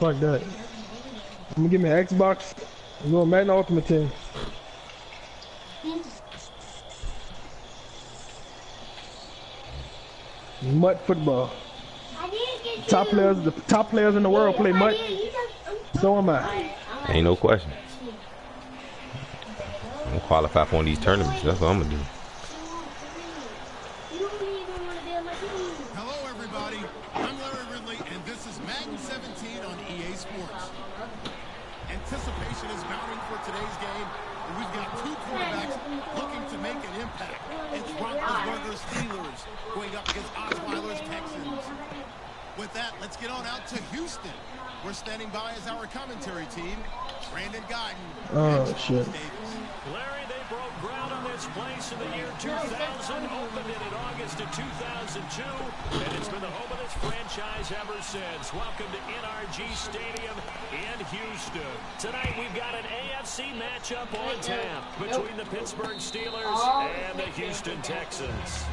Fuck that. I'm gonna give me an Xbox. I'm going Madden Ultimate Team. Mutt football. The top players in the world play mutt. So am I. Ain't no question. I'm gonna qualify for one of these tournaments. That's what I'm gonna do. Hello, everybody. I'm Larry Ridley, and this is Madden 17 on EA Sports. Anticipation is mounting for today's game, and we've got two quarterbacks looking to make an impact. It's Roethlisberger's Steelers going up against Osweiler's Texans. With that, let's get on out to Houston. We're standing by as our commentary team, Brandon Guyton. Oh, shit. Larry, they broke ground on this place in the year 2000, opened it in August of 2002, and it's been the home of this franchise ever since. Welcome to NRG Stadium in Houston. Tonight we've got an AFC matchup on tap between the Pittsburgh Steelers and the Houston Texans.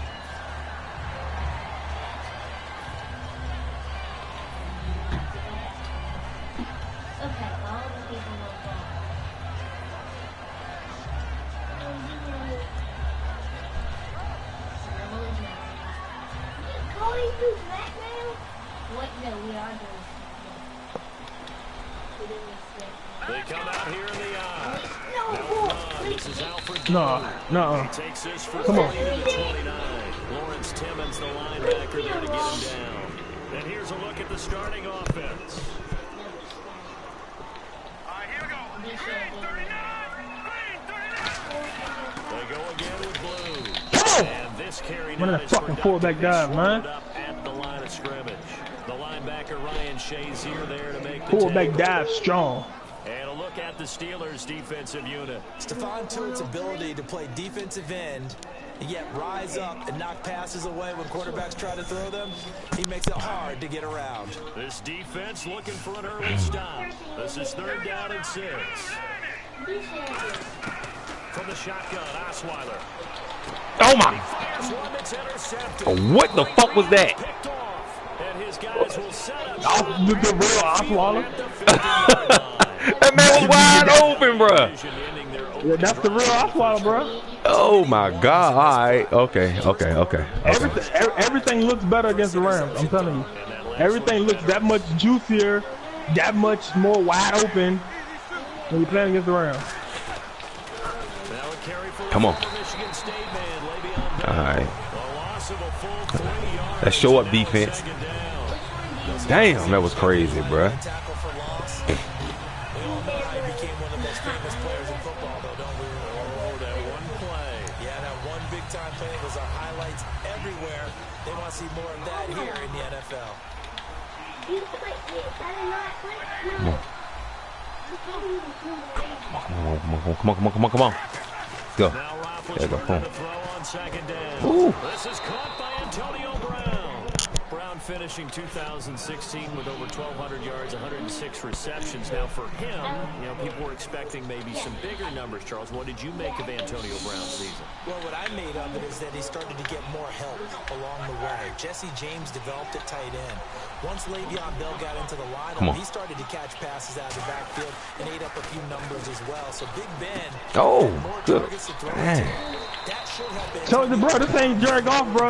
They come out here in the eye. This is Alfred. No. Takes this for Come on. 29. Lawrence Timmons, the linebacker, there to get him down. And here's a look at the starting offense. Here we go. They go again with blue. And this carry Run that fucking fullback dive, man. At the line of scrimmage. The linebacker Ryan Shazier there to make the Fullback dive strong. And a look at the Steelers' defensive unit. Stephon Tuitt's ability to play defensive end and yet rise up and knock passes away when quarterbacks try to throw them, he makes it hard to get around. This defense looking for an early stop. This is 3rd down and 6. From the shotgun, Osweiler. Oh my! What the fuck was that? And his guys will set up. The real Osweiler. That man was wide open, bro. Yeah, that's the real Osweiler, bro. Oh my God! All right, okay. Everything looks better against the Rams. I'm telling you, everything looks that much juicier, that much more wide open when you're playing against the Rams. Come on. All right. Let's show up defense. Damn, that was crazy, bro. See more of that here in the NFL. Come on. Let's go. There we go. Ooh. This is caught by Antonio Brown. Brown finishing 2016 with over 1,200 yards, 106 receptions. Now for him, people were expecting maybe some bigger numbers, Charles. What did you make of Antonio Brown's season? Well, what I made of it is that he started to get more help along the way. Jesse James developed at tight end. Once Le'Veon Bell got into the lineup, he started to catch passes out of the backfield and ate up a few numbers as well. So Big Ben more good. targets to throw to. That should have So, bro, this ain't Jared Goff, bro,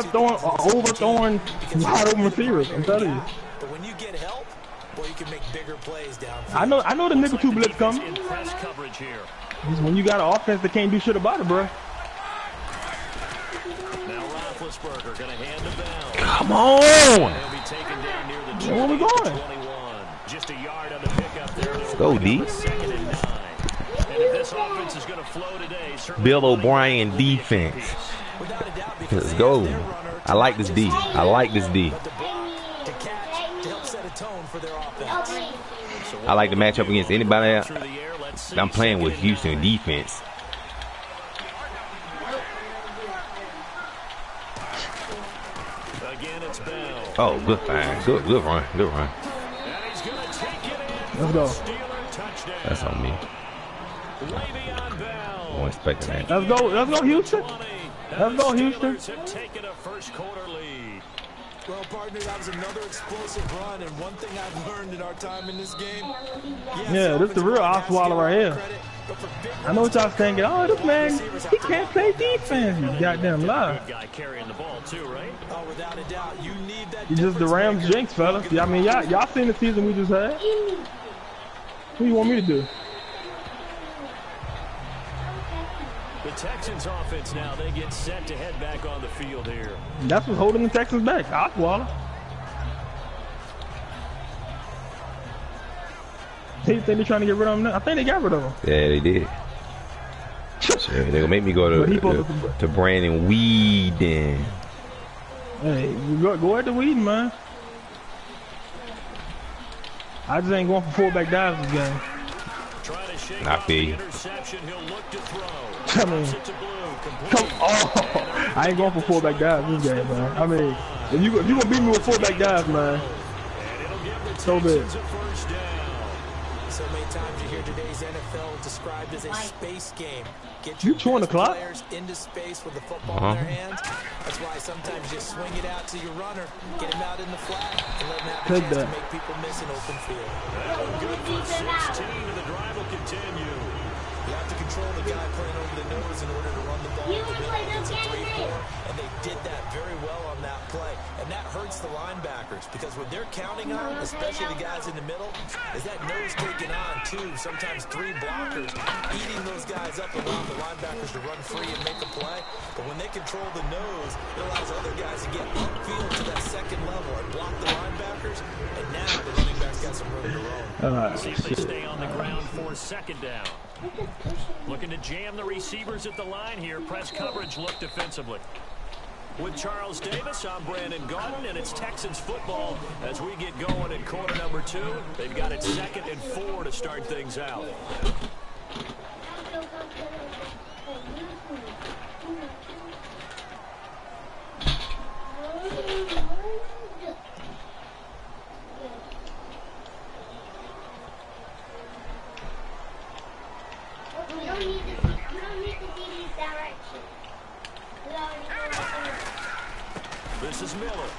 overthrowing wide open receivers. I'm telling you. But when you get help, boy, you can make bigger plays downfield. I know the nickel 2 blitz coming. In press coverage here. When you got an offense that can't do shit about it, bro. Now Roethlisberger going to hand the bell. Come on. He'll be taken down near the 20, Where we going? 21. Just a yard on the pickup there. Let's go, D. 2nd and 9. And if this offense is going to flow today, Bill O'Brien defense. Let's go. I like this D. I like the matchup against anybody else. I'm playing with Houston defense. Oh, good find. Good run. Let's go. That's on me. I wasn't expecting that. Let's go, Houston. Let's go, Houston. Have taken a first quarter lead. Well, partner, that was another explosive run, and one thing I've learned in our time in this game. Yeah, this is the real Osweiler right here. I know what y'all thinking. Oh, this man, he can't play defense. You goddamn lie. Good guy carrying the ball too, right? Oh, without a doubt, you need that. He's just the Rams jinx, fellas. I mean, y'all seen the season we just had. What do you want me to do? The Texans offense now, they get set to head back on the field here. That's what's holding the Texans back. Osweiler. They think they're trying to get rid of him now? I think they got rid of him. Yeah, they did. They're going to make me go to Brandon Weeden. Hey, go at the Weeden, man. I just ain't going for fullback dives this game. I feel you. I mean, I ain't going for fullback dives this game, man. I mean, if you gonna beat me with fullback dives, man, so big. So many times you hear today's NFL described as a space game. Get You your chewing the best clock? players into space with the football in their hands. That's why sometimes you swing it out to your runner, get him out in the flat, and let him have a chance to make people miss an open field. Good for 16, and the drive will continue. You have to control the guy playing over the nose in order to run the ball. It's a 3-4, and they did that very well on that play. And that hurts the linebackers because what they're counting on, especially the guys in the middle, is that nose taking on 2, sometimes 3 blockers, eating those guys up and allowing the linebackers to run free and make a play. But when they control the nose, it allows other guys to get upfield to that second level and block the linebackers. And now the running backs got some room to roam. See if they stay on the ground for second down. Looking to jam the receivers at the line here. Press coverage look defensively. With Charles Davis, I'm Brandon Gaudin, and it's Texans football as we get going in quarter number 2. They've got it 2nd and 4 to start things out. This is Miller.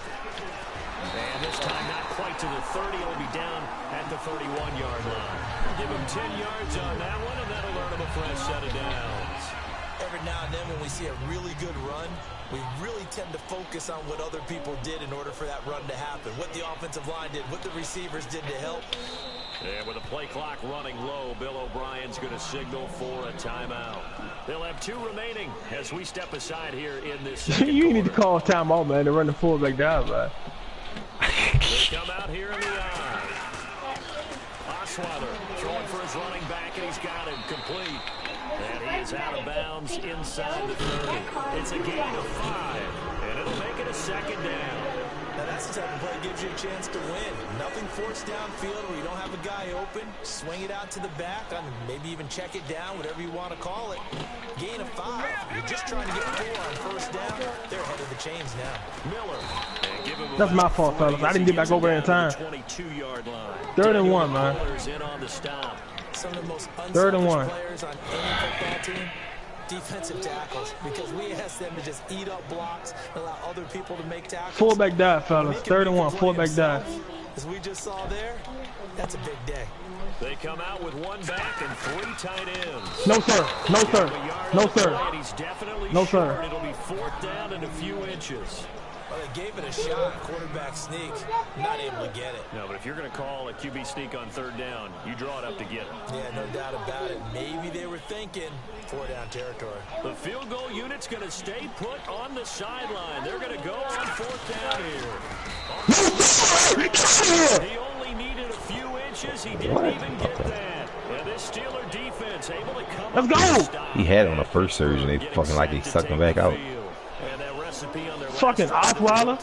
And this time not quite to the 30. He'll be down at the 31-yard line. Give him 10 yards on that one, and that'll earn him a fresh set of downs. Every now and then when we see a really good run, we really tend to focus on what other people did in order for that run to happen. What the offensive line did, what the receivers did to help. And with the play clock running low, Bill O'Brien's going to signal for a timeout. They'll have 2 remaining as we step aside here in this second You need to call a timeout, man, to run the fullback down, man. They come out here in the eye. Osweiler throwing for his running back, and he's got him complete. And he is out of bounds inside the 30. It's a gain of 5, and it'll make it a second down. Now that's the type of play that gives you a chance to win. Nothing forced downfield where you don't have a guy open. Swing it out to the back, maybe even check it down, whatever you want to call it. Gain of 5. You're just trying to get 4 on first down. They're ahead of the chains now. Miller. That's my fault, fellas. I didn't get back over there in time. 22-yard line. 3rd and 1, man. In on the stop. Some of the most 3rd and 1 players on any football team, defensive tackles, because we ask them to just eat up blocks, allow other people to make tackles. Fullback dive, fellas. 3rd and 1, fullback dive. As we just saw there, that's a big day. They come out with 1 back and 3 tight ends. No, sir. No, sir. No, sir. He's definitely no, sir. It'll be 4th down and a few inches. Well, they gave it a shot, quarterback sneak, not able to get it. No, but if you're going to call a QB sneak on 3rd down, you draw it up to get it. Yeah, no doubt about it. Maybe they were thinking 4-down territory. The field goal unit's going to stay put on the sideline. They're going to go on 4th down here. He only needed a few inches. He didn't even get that. And this Steeler defense able to come. Let's go. He had it on the first surge, and they fucking like he sucked him back out. Fucking Osweiler.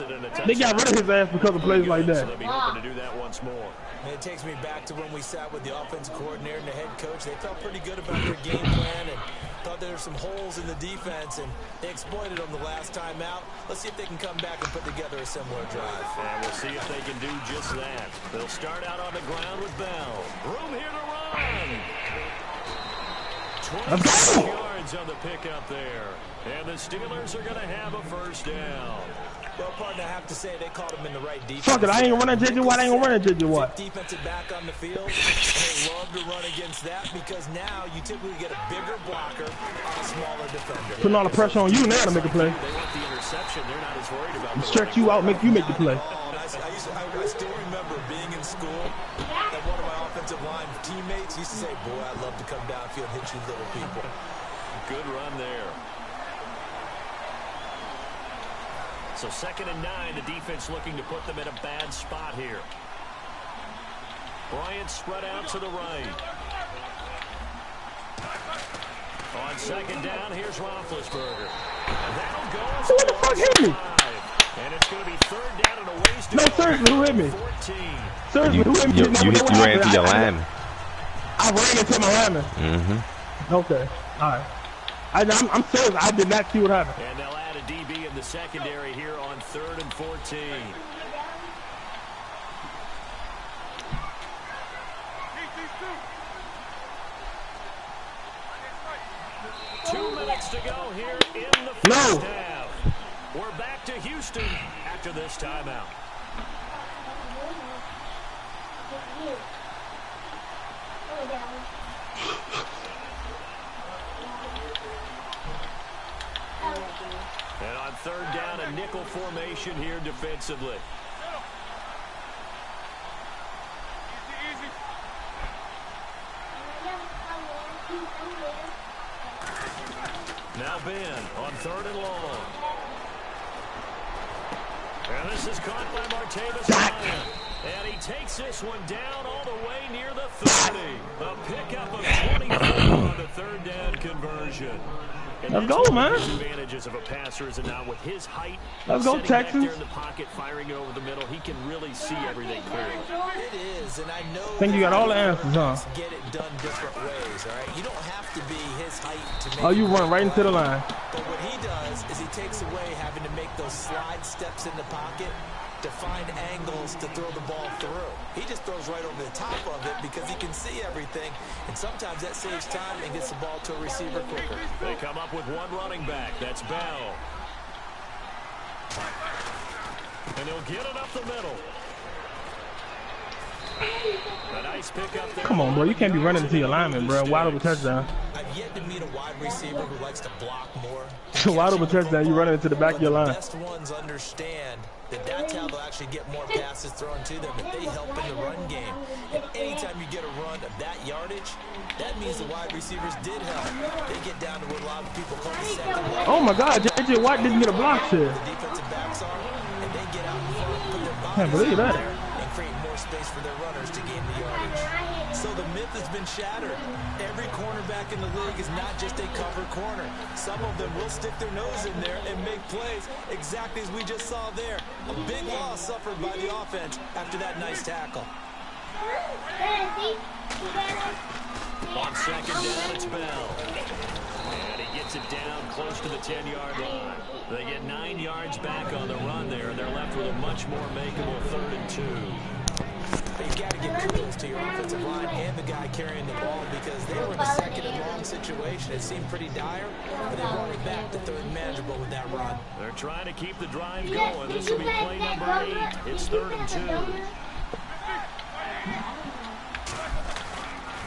They got rid of his ass because of plays like that. They'll be hoping to do that once more. And it takes me back to when we sat with the offensive coordinator and the head coach. They felt pretty good about their game plan and thought there were some holes in the defense, and they exploited them the last time out. Let's see if they can come back and put together a similar drive. And we'll see if they can do just that. They'll start out on the ground with Bell. Room here to run. 26 yards on the pickup there. And the Steelers are going to have a first down. Well, partner, I have to say they called him in the right defense. Fuck it, I ain't gonna run at JJ Watt. I ain't gonna run at JJ Watt. Defensive back on the field. They love to run against that because now you typically get a bigger blocker on a smaller defender. Putting all the pressure on you now to make a play. They want the interception. They're not as worried about Stretch you out, make you make the play. I still remember being in school and one of my offensive line teammates used to say, boy, I'd love to come downfield and hit you little people. Good run there. So 2nd and 9, the defense looking to put them in a bad spot here. Bryant spread out to the right. On 2nd down, here's Roethlisberger. And that'll go. Who the fuck hit me? And it's going to be 3rd down and a ways to No, go. seriously, who hit me? 14. Seriously, who hit me? You ran through your lineman. I ran into my lineman. Mm-hmm. Okay, all right. I'm serious. I did not see what happened. And they'll add a DB in the secondary here on 3rd and 14. Two minutes to go here in the first half. We're back to Houston after this timeout. And on 3rd down, a nickel formation here defensively. Now Ben on 3rd and long. And this is caught by Martavis Bryant. And he takes this one down all the way near the 30. A pickup of 24 on the 3rd down conversion. And let's go, man. Advantages of a passer is now with his height. Let's go, Texans. There in the pocket, firing over the middle, he can really see everything clearly. It is, and I know. I think you got all the answers, huh? Get it done different ways, all right? You don't have to be his height to make. Oh, you run right into the line. But what he does is he takes away having to make those slide steps in the pocket to find angles to throw the ball through. He just throws right over the top of it because he can see everything, and sometimes that saves time and gets the ball to a receiver quicker. They come up with one running back. That's Bell. And he'll get it up the middle. A nice pick up there. Come on, bro. You can't be running into your lineman, bro. Wide open touchdown. I've yet to meet a wide receiver who likes to block more. Wide open touchdown. You running into the back of your line. The best ones understand that that's how they'll actually get more passes thrown to them if they help in the run game. And anytime you get a run of that yardage, that means the wide receivers did help. They get down to what a lot of people call the second level. Oh my God, JJ Watt didn't get a block here. The defensive backs are, and they get out in front, put their Can't bodies believe out that. there, and create more space for their runners to gain the yardage. So the myth has been shattered. Every cornerback in the league is not just a cover corner. Some of them will stick their nose in there and make plays exactly as we just saw there. A big loss suffered by the offense after that nice tackle. On 2nd down, it's Bell. And he gets it down close to the 10-yard line. They get 9 yards back on the run there, and they're left with a much more makeable 3rd and 2. You've got to give kudos to your offensive line and the guy carrying the ball because they were in a 2nd and long situation. It seemed pretty dire, but they brought it back to 3rd and manageable with that run. They're trying to keep the drive going. This will be play number 8. It's 3rd and 2.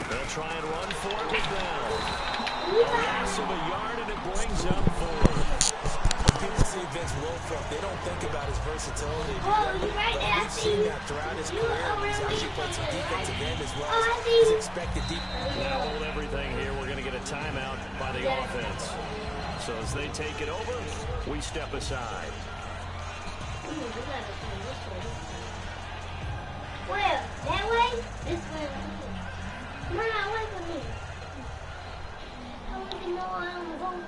They'll try and run for it with Bell. A loss of a yard, and it brings up 4. People see Vince Wilfork, they don't think about his versatility. But we've seen that throughout his career. He's actually played some defensive end as well as his expected defense. Now hold everything here. We're going to get a timeout by the offense. So as they take it over, we step aside. Where? That way? This way. Come on, wait for me. I don't even know where I'm going.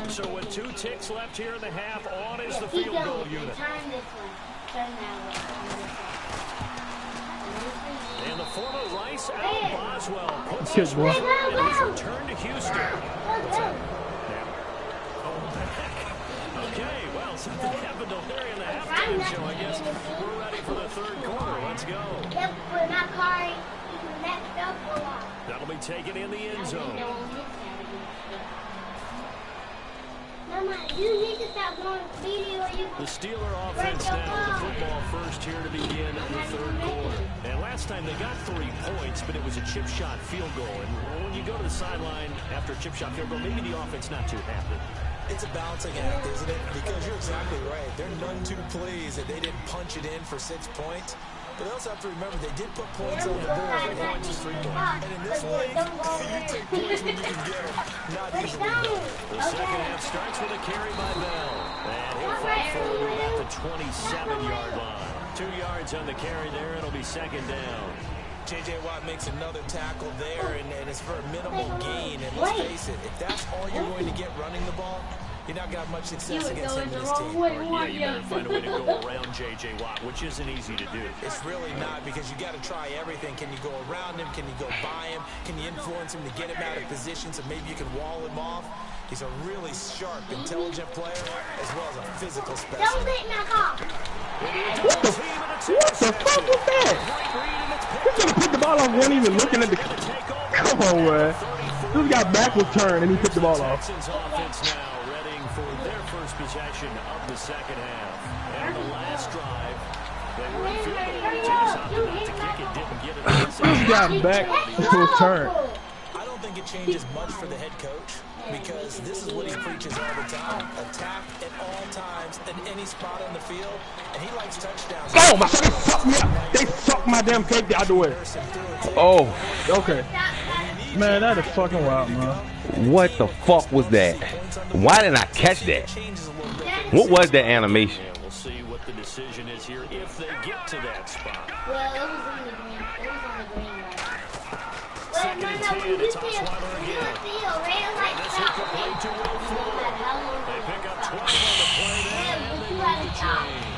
So with 2 ticks left here in the half, on is the field goal unit. Turn this way. Turn that way. And the former Rice Al Boswell puts Good his boy. return to Houston. What's that? Okay, well, something happened to Larry in the halftime show. I guess we're ready for the 3rd quarter. Let's go. Yep, but my car is messed up a lot. That'll be taken in the end zone. Mama, you need to stop doing video or you. The Steeler offense now with the football first here to begin the third quarter. And last time they got 3 points, but it was a chip shot field goal. And when you go to the sideline after a chip shot field goal, maybe the offense not too happy. It's a balancing act, isn't it? Because you're exactly right. They're none too pleased that they didn't punch it in for 6 points. But they also have to remember they did put points on the board. 3 points is 3 points. And in this league, you take points when you can get them. Not easily done. The second half starts with a carry by Bell. And he'll fight forward at the 27-yard line. 2 yards on the carry there. It'll be second down. J.J. Watt makes another tackle there, and it's for a minimal gain. And let's face it, if that's all you're going to get running the ball, you're not going to have much success against him and his team. Yeah, you better find a way to go around J.J. Watt, which isn't easy to do. It's really not, because you got to try everything. Can you go around him? Can you go by him? Can you influence him to get him out of position so maybe you can wall him off? He's a really sharp, intelligent player, as well as a physical specialist. Don't let me off. What the fuck was that? He's gonna pick the ball off, wasn't even looking at the. Come on, man. This guy backwards turned and he picked the ball off. Texans offense now readying for their first possession of the second half. And the last drive, they were in field goal. They just opted not to kick it, didn't get it. This guy backwards turned. I don't think it changes much for the head coach, because this is what he preaches all the time. Attack at all times in any spot on the field, and he likes touchdowns. Oh, my son, they sucked me up. They sucked my damn cake out the way. Oh, Okay. Man, that is fucking wild, man. what the fuck was that? Why didn't I catch that? What was that animation? Yeah, we'll see what the decision is here if they get to that spot. Well, it was on the green. It was on the green light. Well, Second no, and no, 10, when you it's see a Osweiler again. red light This stop, incomplete to Will Fuller. They pick up 12 on the play there, and they move the chains.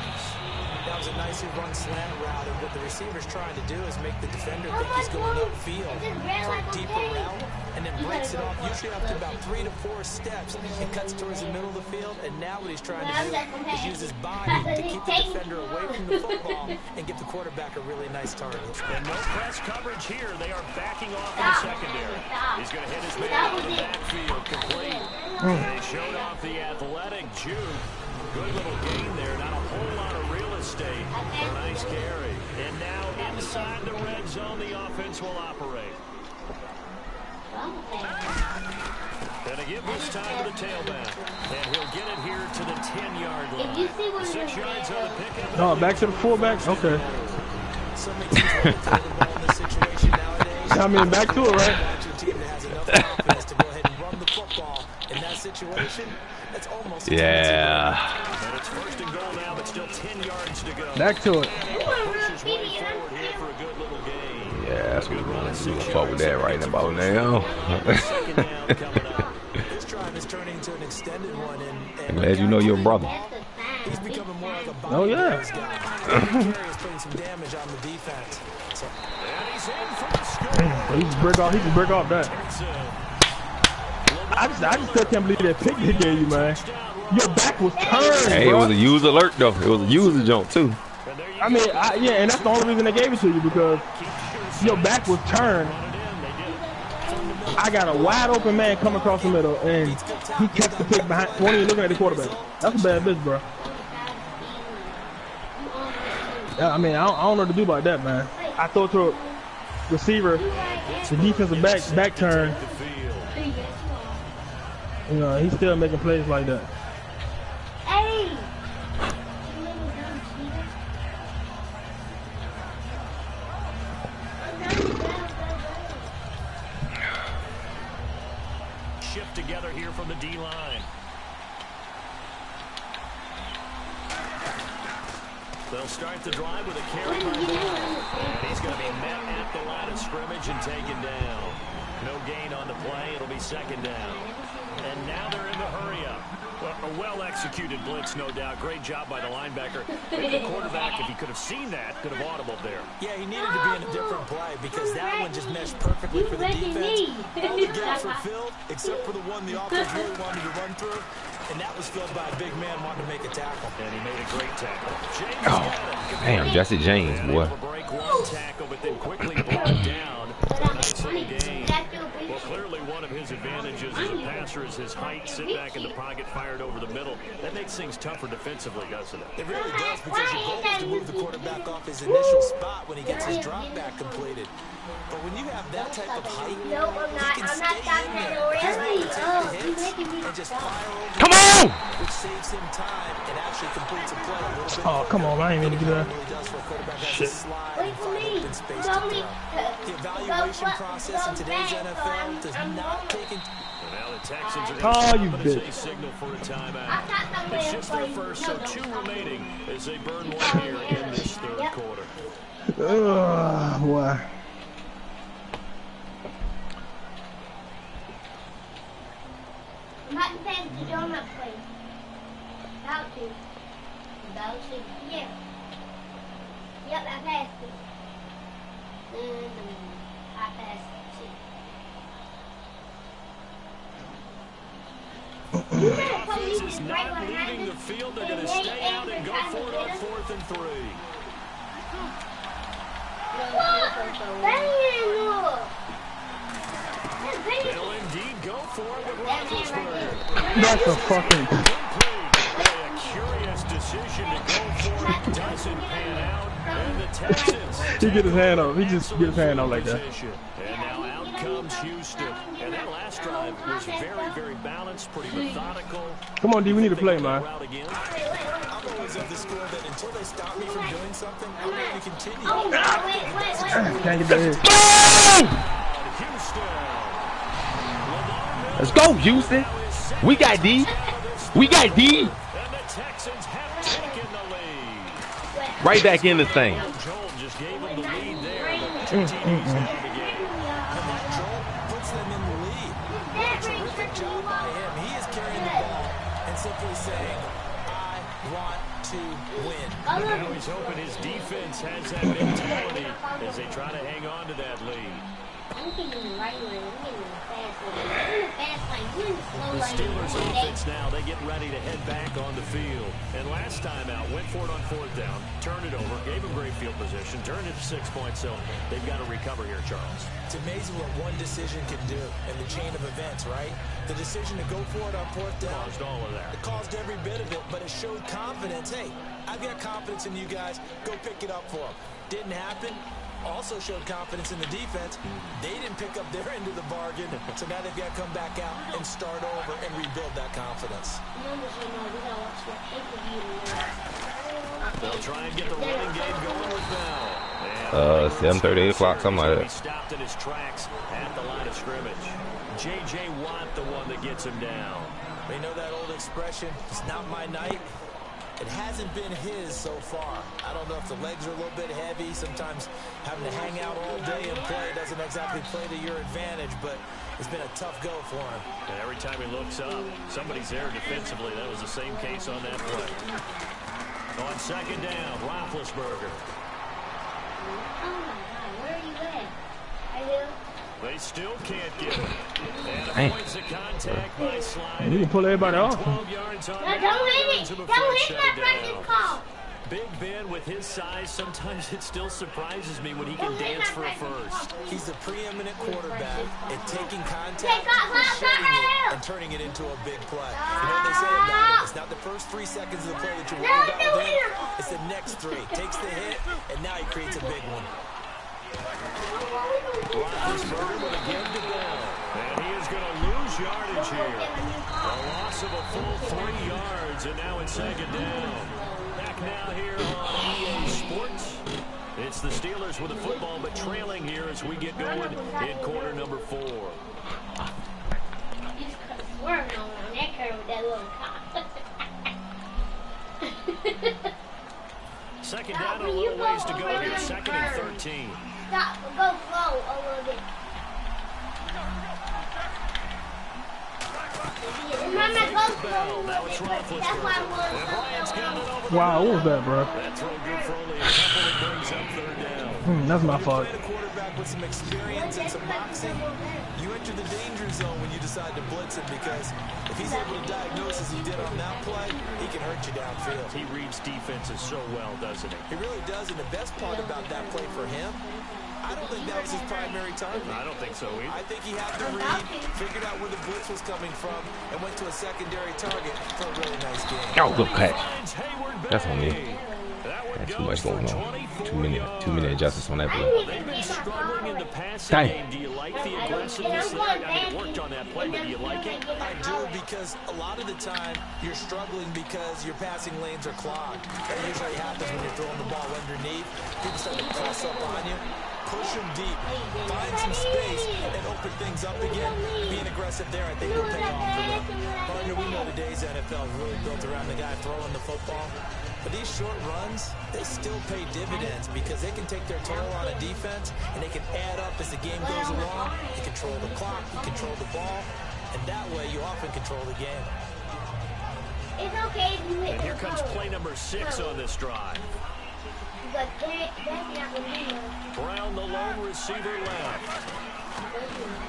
That was a nicely run slant route, and what the receiver's trying to do is make the defender think he's going upfield for a deeper route, and then breaks it off, usually up to about 3 to 4 steps, and cuts towards the middle of the field. And now what he's trying to do is use his body to keep the defender away from the football and give the quarterback a really nice target. And no press coverage here. They are backing off in the secondary. He's going to hit his man out of the backfield, complete. They showed off the athletic juke. Good little gain there. Not a whole lot of real estate. A nice carry. And now inside the red zone, the offense will operate. And give this time to the tailback. And he'll get it here to the 10-yard line. 6 yards on the pickup. No, back to the fullback? Okay. So many teams want to throw the ball in this situation nowadays. I mean, back to it, right? Back to a team that has enough confidence to go ahead and run the football. In that situation, that's almost a Yeah. And it's first and goal now, but still 10 yards to go. Back to it. Pushes way forward here for a good little gain. Yeah, that's what we're gonna do. Fuck with that right about now. Second down coming up. This drive is turning into an extended one, and Glad you know your brother. he's becoming more like a Oh, yeah. body guy. He's putting some damage on the defense. So, And he's in for the score. He just break off that. I just still can't believe that pick they gave you, man. Your back was turned, Hey, it bro. was a user alert though. It was a user jump too. I mean, yeah, and that's the only reason they gave it to you, because your back was turned. I got a wide open man coming across the middle, and he kept the pick behind. Wasn't even looking at the quarterback. That's a bad bitch, bro. Yeah, I mean, I don't know what to do about that, man. I throw it to a receiver, the defensive back turn. You know, he's still making plays like that. Hey! Shift together here from the D-line. They'll start the drive with a carry by Bell. And he's going to be met at the line of scrimmage and taken down. No gain on the play. It'll be second down. And now they're in the hurry-up. A well-executed blitz, no doubt. Great job by the linebacker. Maybe the quarterback, if he could have seen that, could have audibled there. yeah, he needed to be in a different play, because that one just meshed perfectly for the defense. All the gaps were filled, except for the one the offense really wanted to run through, and that was filled by a big man wanting to make a tackle. And he made a great tackle. James Oh, got it. damn, Jesse James, boy. Able to break one tackle, but then quickly brought down. A nice little gain. Well, clearly one of his advantages as a passer is his height, sit back in the pocket, fired over the middle. That makes things tougher defensively, doesn't it? It really does, because your goal is to move the quarterback off his initial spot when he gets his drop back completed. But when you have that type of height, he can stay in there. He's able to take the hits and just fire over. Come on! Which saves him time and actually completes a play a little bit. Oh, come on, I ain't mean to do that. Shit. The evaluation process in today's NFL does not take into Now the Texans are Oh, you going to bitch. signal for a timeout. It's just their first, so 2 remaining as they burn one here in this third quarter. Boy. I'm about to pass the donut plate. About to. Yeah. Yep, I passed it. I passed it too. The offense is not leaving the field. They're going to stay out and go for it on 4th and 3. They'll indeed go for it with Roethlisberger. That's a fucking... A curious decision to go for it. Doesn't pan out. And the Texans... He get his hand up. He just get his hand up like that. And now out comes Houston. And that last drive was very, very balanced, pretty methodical. Come on, D, we need to play, man. I'm always of the school that until they stop me from doing something, I'm going to continue. Can't get that in. Let's go, Houston. We got D. We got D. And the Texans have taken the lead. Right back in this thing. Joel just gave them the lead there. 2 TDs out of the game. Joel puts them in the lead. What a terrific job by him. He is carrying the ball and simply saying, I want to win. Now he's hoping his defense has that mentality as they try to hang on to that lead. I'm getting the right lane. I'm getting the fast lane. I'm in the fast lane. You in the slow The lane. Steelers offense now, they get ready to head back on the field. And last time out, went for it on 4th down, turned it over, gave them great field position, turned it to 6 points, so they've got to recover here, Charles. It's amazing what one decision can do in the chain of events, right? The decision to go for it on 4th down. Caused all of that. It caused every bit of it, but it showed confidence. Hey, I've got confidence in you guys. Go pick it up for them. Didn't happen. Also showed confidence in the defense. They didn't pick up their end of the bargain, so now they've got to come back out and start over and rebuild that confidence. They'll try and get the running game going with Bell. 7:30, 8 o'clock, something like He that. stopped in his tracks at the line of scrimmage. J.J. Watt, the one that gets him down. They know that old expression, it's not my night. It hasn't been his so far. I don't know if the legs are a little bit heavy. Sometimes having to hang out all day and play doesn't exactly play to your advantage, but it's been a tough go for him. And every time he looks up, somebody's there defensively. That was the same case on that play. On 2nd down, Roethlisberger. Oh my God, where are you at? Right here. They still can't get it. And points of contact by sliding. You can pull everybody off. 12 yards on No, that. don't hit it. To the Don't first hit set my of practice downs. call. Big Ben with his size, sometimes it still surprises me when he can dance for a first. He's the preeminent quarterback at taking contact, shedding it, and turning it into a big play. You know what they say about it? It's not the first 3 seconds of the play that you're worried about with him. It's the next 3. Takes the hit, and now he creates a big one. Roethlisberger with a give to Bell. And he is going to lose yardage here. A loss of a full 3 yards, and now it's 2nd down. Back now here on EA Sports. It's the Steelers with the football, but trailing here as we get going in quarter number 4. You just cut a swerve on that curve with that little cock. 2nd down, a little ways to go here. 2nd and 13. Stop, go slow a little bit. Remember, go slow a little bit. That's why I'm going slow. Wow, what was that, bro? That throw good for only a couple that brings up 3rd down. That's my fault. Playing a quarterback with some experience and some moxie, you enter the danger zone when you decide to blitz him, because if he's able to diagnose as he did on that play, he can hurt you downfield. He reads defenses so well, doesn't he? He really does, and the best part about that play for him, I don't think that was his primary target. I don't think so either. I think he had to read, figured out where the blitz was coming from, and went to a secondary target for a really nice game. Oh, good catch. That's on me. Had too much going on. Too many adjustments on that play. They've been struggling in the passing game. Do you like the aggressiveness there? I mean, it worked on that play, but do you like it? I do, because a lot of the time you're struggling because your passing lanes are clogged. That usually happens when you're throwing the ball underneath. People start to press up on you. Push them deep, find some space, and open things up again. Being aggressive there, I think, will pay off for them. Partner, we know today's NFL is really built around the guy throwing the football. But these short runs, they still pay dividends because they can take their toll on a defense, and they can add up as the game goes along. You control the clock, you control the ball, and that way you often control the game. It's okay if you hit. And here comes play number 6 on this drive. Brown, the lone receiver, left.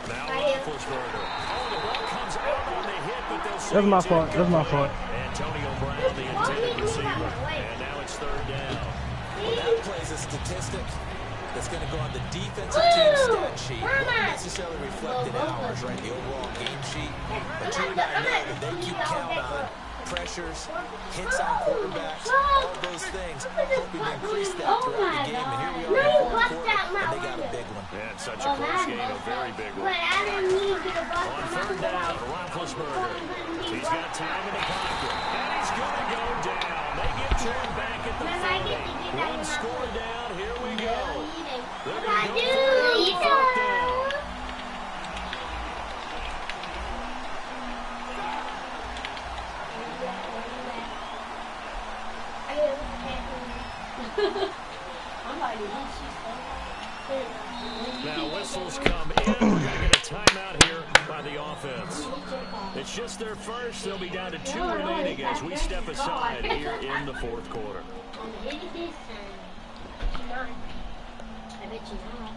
Now Roethlisberger. Oh, the ball comes out on the hit, but they'll see. That's my fault. That's my fault. Antonio Brown, the intended receiver. And now it's 3rd down. Well, that plays a statistic that's going to go on the defensive team stat sheet. Not necessarily reflected in ours, right? The overall game sheet. But you and I know that they keep count on pressures, hits on quarterbacks, all those things, hoping to increase that throughout the game. And here we are in the 4th quarter, and they got a big one. Yeah, it's such a close game, a very big one. On 3rd down, Roethlisberger. He's got time in the pocket, and he's going to go down. They get to him back at the 30. 1 score down, here we go. They're going to go for it on 4th down. Now whistles come in. We're going to get a timeout here by the offense. It's just their first. They'll be down to 2 remaining as we step aside here in the 4th quarter. I bet you not.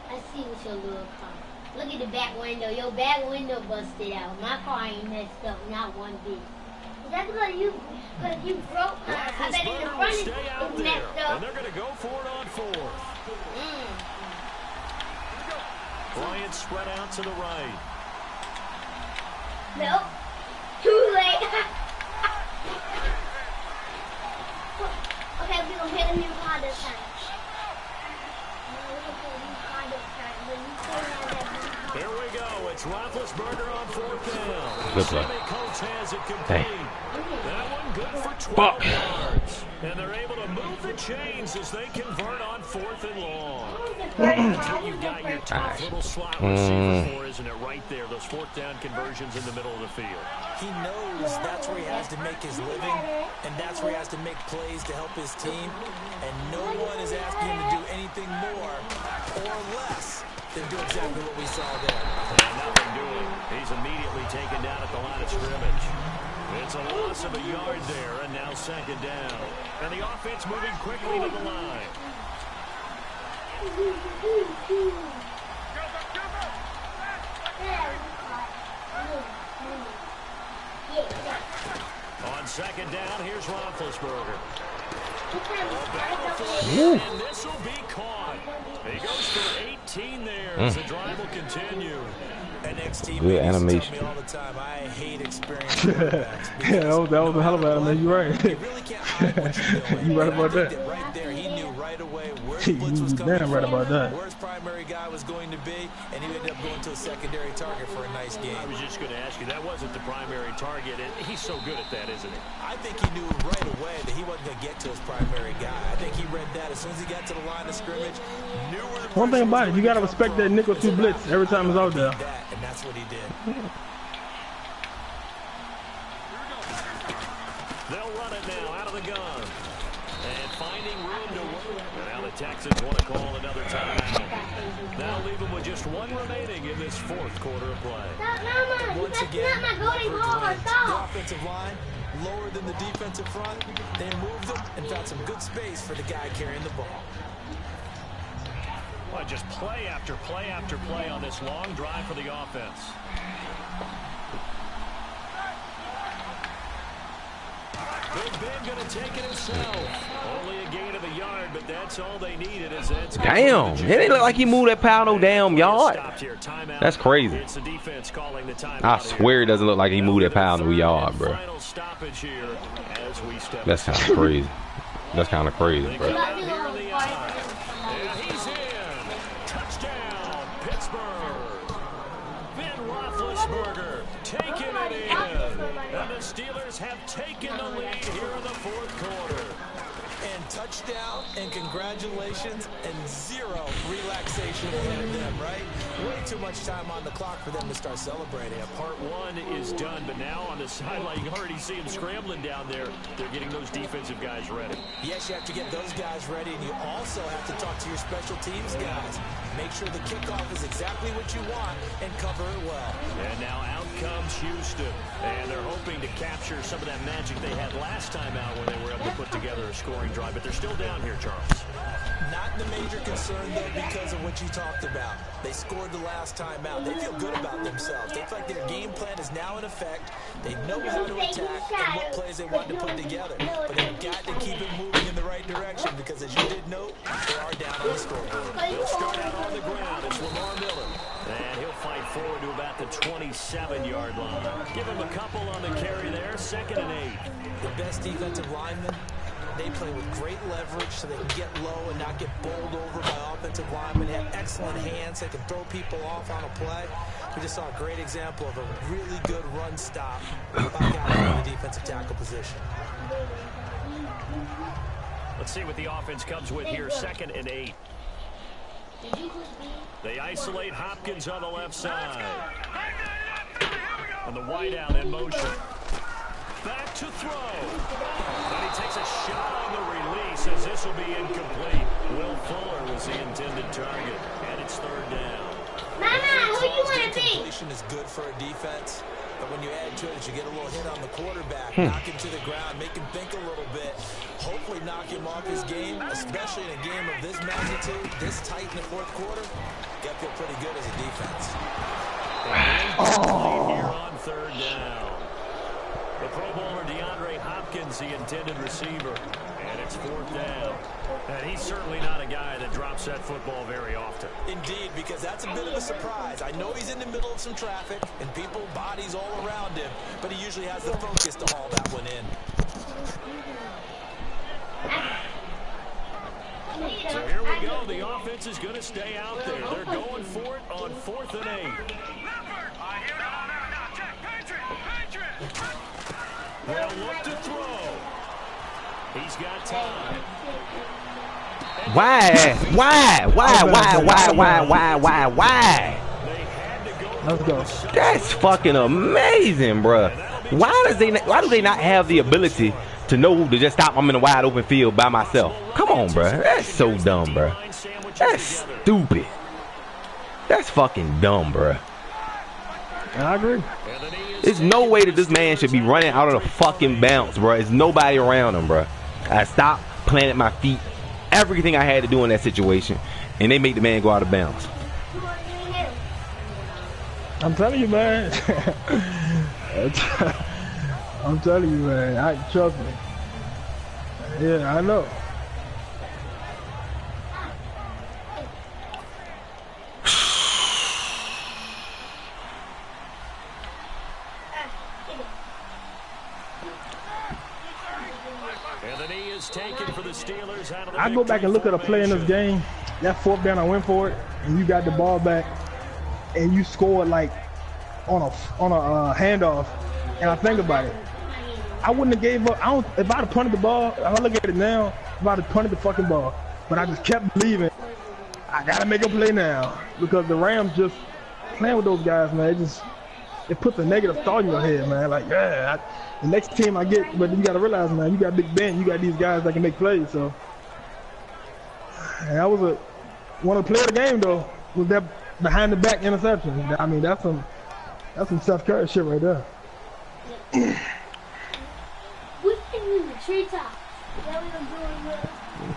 I see what's your little car. Look at the back window. Your back window busted out. My car ain't messed up, not one bit. Is that because you broke? I bet in the front it's messed up. And they're going to go for it on 4th. Bryant spread out to the right. Nope. Too late. Okay, we're going to hit a new car this time. Here we go. It's Roethlisberger on 4th down. Good play. Coach has it complete. That one good for 12 yards. And they're able to move the chains as they convert on 4th and long. That's what you got your tough little slot receiver for, isn't it? Right there. Those 4th down conversions in the middle of the field. He knows that's where he has to make his living, and that's where he has to make plays to help his team. And no one is asking him to do anything more or less than do exactly what we saw there. And nothing doing. He's immediately taken down at the line of scrimmage. It's a loss of a yard there, and now 2nd down. And the offense moving quickly to the line. On 2nd down, here's Roethlisberger. And this will be caught. He goes for 18 there as the drive will continue. And next team good animation. tell me all the time, I hate experience. Yeah, that was a hell of an animation. You're right. You really can't hide what you're doing. You right about that. Right there, he knew right away where the blitz was coming damn right about that. where his primary guy was going to be, and he ended up going to a secondary target for a nice game. I was just going to ask you, that wasn't the primary target, and he's so good at that, isn't he? I think he knew right away that he wasn't going to get to his primary guy. I think he read that as soon as he got to the line of scrimmage, knew where the One thing about it, you got to respect that nickel 2 blitz every time it's out there. And that's what he did. They'll run it now out of the gun. And finding room to work. And now the Texans want to call another timeout. Now leave them with just 1 remaining in this 4th quarter of play. Mama, Once that's again, not my golden car. the Stop. offensive line lower than the defensive front. They moved them and found some good space for the guy carrying the ball. Well, just play after play after play on this long drive for the offense. Big Ben going to take it himself. Only a gain of a yard, but that's all they needed. Damn, it didn't look like he moved that pile no damn yard. That's crazy. It's the defense calling the timeout. I swear it doesn't look like he moved that pile no yard, bro. That's kind of crazy. That's kind of crazy, bro. He's in. Touchdown, Pittsburgh. Ben Roethlisberger taking it in. And the Steelers have taken the lead here in the fourth quarter. And touchdown, and congratulations, and zero relaxation ahead of them, right? Way too much time on the clock for them to start celebrating. Yeah, part one is done, but now on the sideline, you already see them scrambling down there. They're getting those defensive guys ready. Yes, you have to get those guys ready, and you also have to talk to your special teams guys. Make sure the kickoff is exactly what you want and cover it well. And now out comes Houston, and they're hoping to capture some of that magic they had last time out when they were able to put together a scoring drive, but they're still down here, Charles. Not the major concern, though, because of what you talked about. They scored the last time out. They feel good about themselves. They feel like their game plan is now in effect. They know how to attack and what plays they want to put together. But they've got to keep it moving in the right direction because, as you did note, they are down on the scoreboard. They'll start out on the ground. It's Lamar Miller. And he'll fight forward to about the 27-yard line. Give him a couple on the carry there. 2nd and 8. The best defensive linemen, they play with great leverage so they can get low and not get bowled over by offensive linemen. They have excellent hands. They can throw people off on a play. We just saw a great example of a really good run stop by guys in the defensive tackle position. Let's see what the offense comes with here. 2nd and 8. They isolate Hopkins on the left side. And the wideout in motion. Back to throw. And he takes a shot on the release as this will be incomplete. Will Fuller was the intended target. And it's 3rd down. Mama, who you want to be? Completion is good for a defense. But when you add to it, you get a little hit on the quarterback, knock him to the ground, make him think a little bit, hopefully knock him off his game, especially in a game of this magnitude, this tight in the fourth quarter. Got to feel pretty good as a defense. Here on 3rd down. The Pro Bowler DeAndre Hopkins, the intended receiver. And it's 4th down. And he's certainly not a guy that drops that football very often. Indeed, because that's a bit of a surprise. I know he's in the middle of some traffic and people, bodies all around him, but he usually has the focus to haul that one in. So here we go. The offense is going to stay out there. They're going for it on 4th and 8. They'll look to throw. He's got time. Why? Let's go. That's fucking amazing, bro. Why do they not have the ability to know to just stop? I'm in a wide open field by myself. Come on, bro. That's so dumb, bro. That's stupid. That's fucking dumb, bro. I agree. There's no way that this man should be running out of the fucking bounce, bro. There's nobody around him, bro. I stopped, planted my feet, everything I had to do in that situation, and they make the man go out of bounds. I'm telling you, man. I'm telling you, man. Trust me. Yeah, I know. I go back and look at a play in this game. That 4th down, I went for it, and you got the ball back, and you scored like on a handoff. And I think about it, I wouldn't have gave up. If I'd have punted the ball, if I look at it now, if I'd have punted the fucking ball, but I just kept believing. I gotta make a play now because the Rams just playing with those guys, man. It puts a negative thought in your head, man. Like, yeah, the next team I get, but you gotta realize, man, you got Big Ben, you got these guys that can make plays. So, and that was one of the play of the game though. Was that behind the back interception? I mean, that's some Steph Curry shit right there.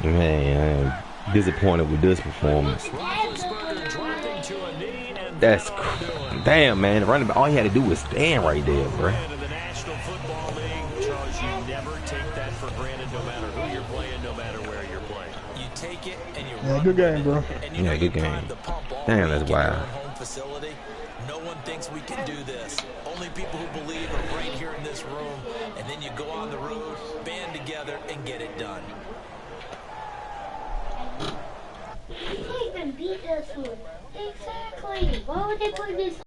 Man, I'm disappointed with this performance. That's damn, man. Running back, all he had to do was stand right there, bro. because you never take that for granted no matter who you're playing, no matter where you're playing. You take it and you Yeah, good game, bro. And you know good game. Damn, that's wild. home facility. No one thinks we can do this. Only people who believe are right here in this room. And then you go on the road, band together, and get it done. They even beat us one. Exactly. Why would they put this